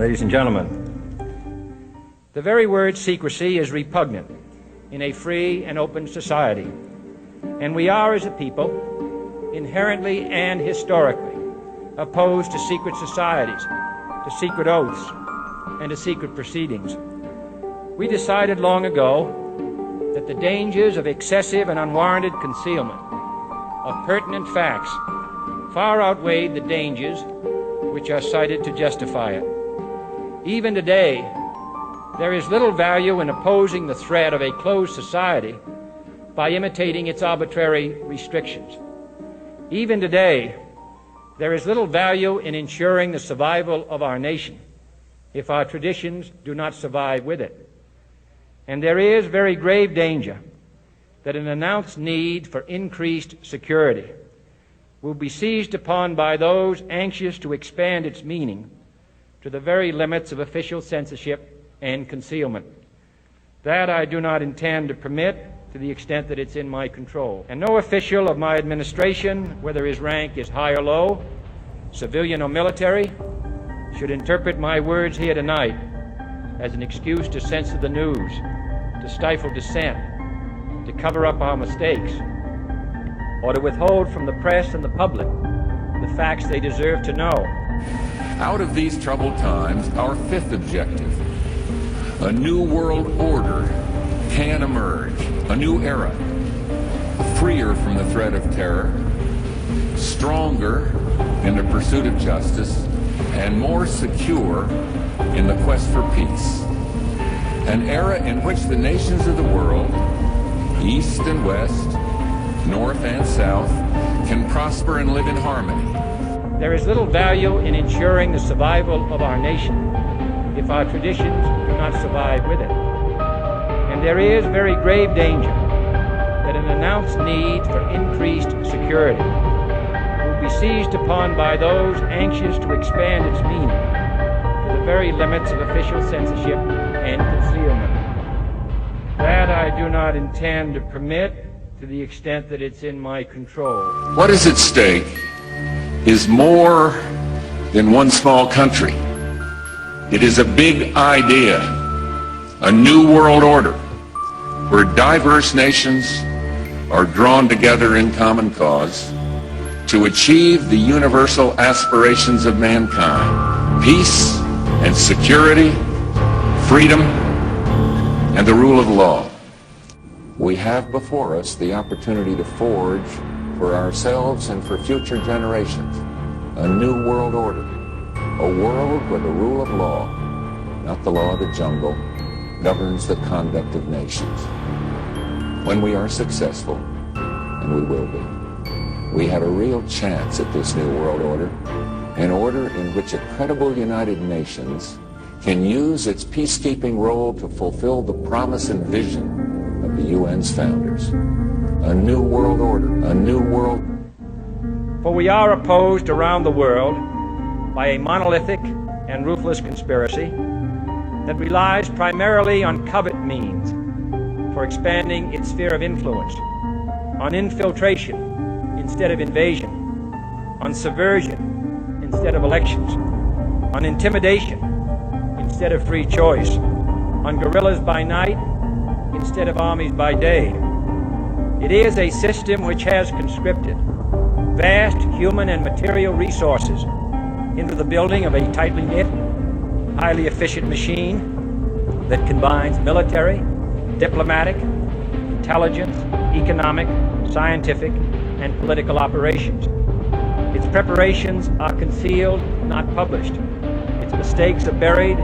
Ladies and gentlemen, the very word secrecy is repugnant in a free and open society, and we are, as a people, inherently and historically opposed to secret societies, to secret oaths, and to secret proceedings. We decided long ago that the dangers of excessive and unwarranted concealment of pertinent facts far outweighed the dangers which are cited to justify it. Even today, there is little value in opposing the threat of a closed society by imitating its arbitrary restrictions. Even today, there is little value in ensuring the survival of our nation if our traditions do not survive with it. And there is very grave danger that an announced need for increased security will be seized upon by those anxious to expand its meaning to the very limits of official censorship and concealment. That I do not intend to permit to the extent that it's in my control. And no official of my administration, whether his rank is high or low, civilian or military, should interpret my words here tonight as an excuse to censor the news, to stifle dissent, to cover up our mistakes, or to withhold from the press and the public the facts they deserve to know. Out of these troubled times, our fifth objective, a new world order can emerge, a new era, freer from the threat of terror, stronger in the pursuit of justice, and more secure in the quest for peace. An era in which the nations of the world, East and West, North and South, can prosper and live in harmony. There is little value in ensuring the survival of our nation if our traditions do not survive with it. And there is very grave danger that an announced need for increased security will be seized upon by those anxious to expand its meaning to the very limits of official censorship and concealment. That I do not intend to permit to the extent that it's in my control. What is at stake is more than one small country. It is a big idea, a new world order, where diverse nations are drawn together in common cause to achieve the universal aspirations of mankind: peace and security, freedom, and the rule of law. We have before us the opportunity to forge for ourselves and for future generations a new world order, a world where the rule of law, not the law of the jungle, governs the conduct of nations. When we are successful, and we will be, we have a real chance at this new world order, an order in which a credible United Nations can use its peacekeeping role to fulfill the promise and vision of the UN's founders. A new world order, a new world. For we are opposed around the world by a monolithic and ruthless conspiracy that relies primarily on covert means for expanding its sphere of influence, on infiltration instead of invasion, on subversion instead of elections, on intimidation instead of free choice, on guerrillas by night instead of armies by day. It is a system which has conscripted vast human and material resources into the building of a tightly knit, highly efficient machine that combines military, diplomatic, intelligence, economic, scientific, and political operations. Its preparations are concealed, not published. Its mistakes are buried,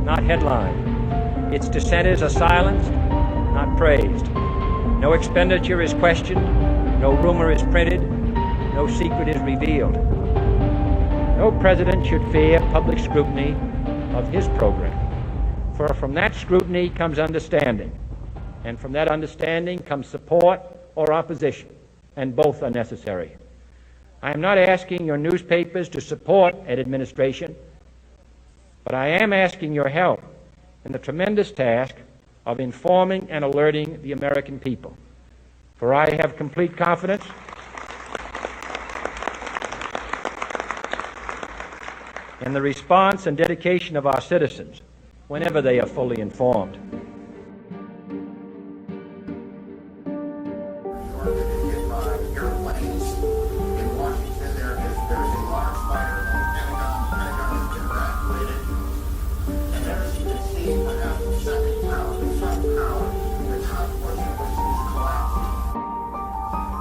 not headlined. Its dissenters are silenced, not praised. No expenditure is questioned, no rumor is printed, no secret is revealed. No president should fear public scrutiny of his program, for from that scrutiny comes understanding, and from that understanding comes support or opposition, and both are necessary. I am not asking your newspapers to support an administration, but I am asking your help in the tremendous task of informing and alerting the American people. For I have complete confidence in the response and dedication of our citizens whenever they are fully informed.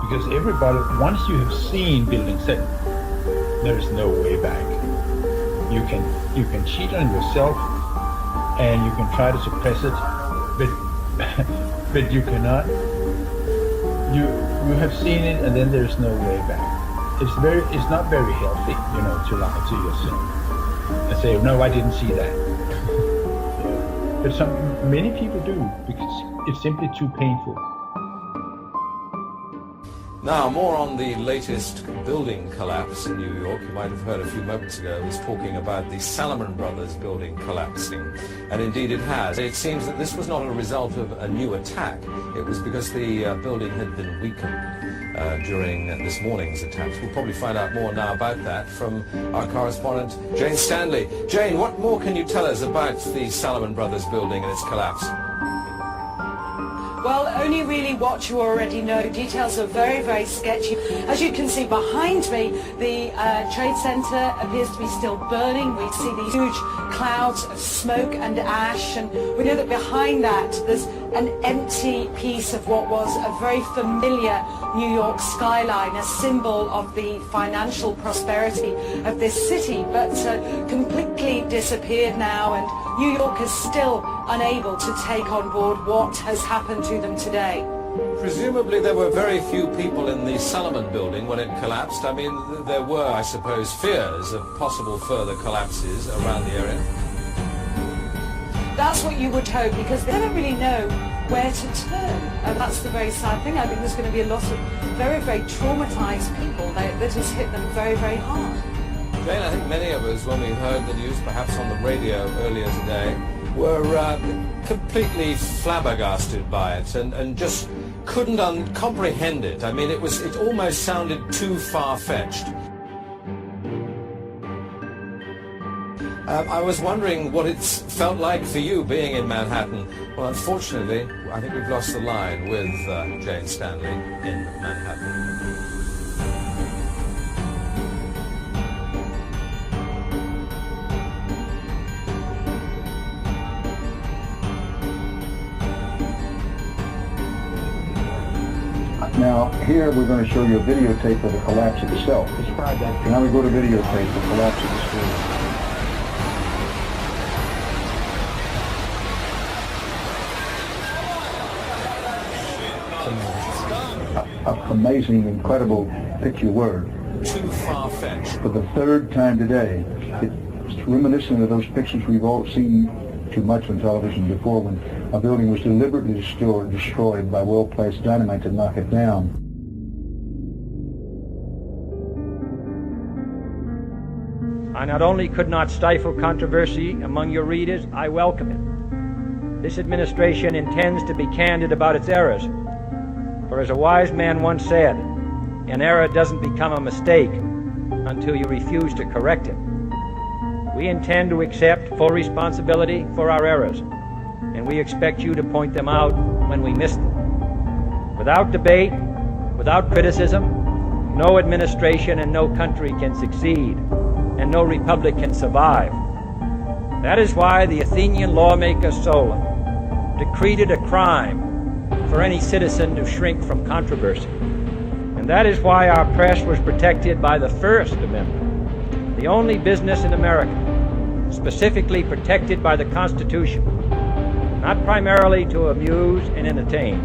Because everybody, once you have seen Building 7, there is no way back. You can cheat on yourself, and you can try to suppress it, but you cannot. You have seen it, and then there's no way back. It's not very healthy, to lie to yourself and say, no, I didn't see that. But many people do, because it's simply too painful. Now, more on the latest building collapse in New York. You might have heard a few moments ago I was talking about the Salomon Brothers building collapsing. And indeed it has. It seems that this was not a result of a new attack. It was because the building had been weakened during this morning's attacks. We'll probably find out more now about that from our correspondent, Jane Stanley. Jane, what more can you tell us about the Salomon Brothers building and its collapse? Well, only really what you already know. Details are very, very sketchy. As you can see behind me, the Trade Center appears to be still burning. We see these huge clouds of smoke and ash, and we know that behind that there's an empty piece of what was a very familiar New York skyline, a symbol of the financial prosperity of this city, but completely disappeared now, and New York is still unable to take on board what has happened to them today. Presumably there were very few people in the Salomon building when it collapsed. I mean, there were, I suppose, fears of possible further collapses around the area. That's what you would hope, because they don't really know where to turn. And that's the very sad thing. I think there's going to be a lot of very, very traumatized people that has hit them very, very hard. Jane, I think many of us, when we heard the news, perhaps on the radio earlier today, were completely flabbergasted by it and just couldn't comprehend it. I mean, it almost sounded too far-fetched. I was wondering what it's felt like for you being in Manhattan. Well, unfortunately, I think we've lost the line with Jane Stanley in Manhattan. Now, here we're going to show you a videotape of the collapse itself. Describe that. Now we go to videotape, the collapse of the school. Amazing, incredible picture word. Too far-fetched. For the third time today, it's reminiscent of those pictures we've all seen too much on television before, when a building was deliberately destroyed by well-placed dynamite to knock it down. I not only could not stifle controversy among your readers, I welcome it. This administration intends to be candid about its errors. For as a wise man once said, an error doesn't become a mistake until you refuse to correct it. We intend to accept full responsibility for our errors, and we expect you to point them out when we miss them. Without debate, without criticism, no administration and no country can succeed, and no republic can survive. That is why the Athenian lawmaker Solon decreed it a crime for any citizen to shrink from controversy. And that is why our press was protected by the First Amendment, the only business in America specifically protected by the Constitution, not primarily to amuse and entertain,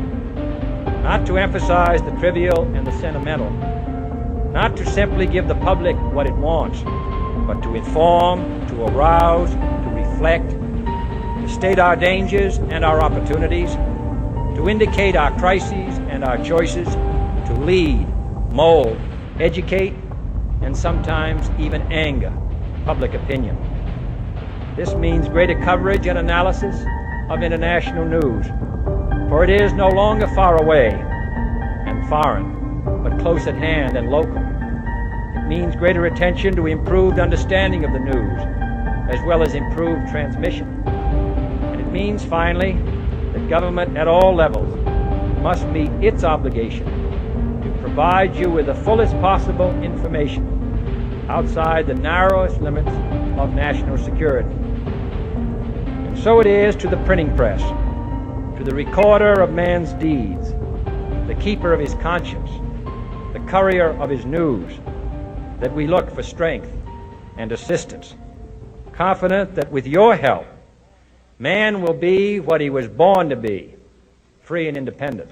not to emphasize the trivial and the sentimental, not to simply give the public what it wants, but to inform, to arouse, to reflect, to state our dangers and our opportunities, to indicate our crises and our choices, to lead, mold, educate, and sometimes even anger public opinion. This means greater coverage and analysis of international news, for it is no longer far away and foreign, but close at hand and local. It means greater attention to improved understanding of the news, as well as improved transmission. And it means, finally, that government at all levels must meet its obligation to provide you with the fullest possible information outside the narrowest limits of national security. And so it is to the printing press, to the recorder of man's deeds, the keeper of his conscience, the courier of his news, that we look for strength and assistance, confident that with your help, man will be what he was born to be, free and independent.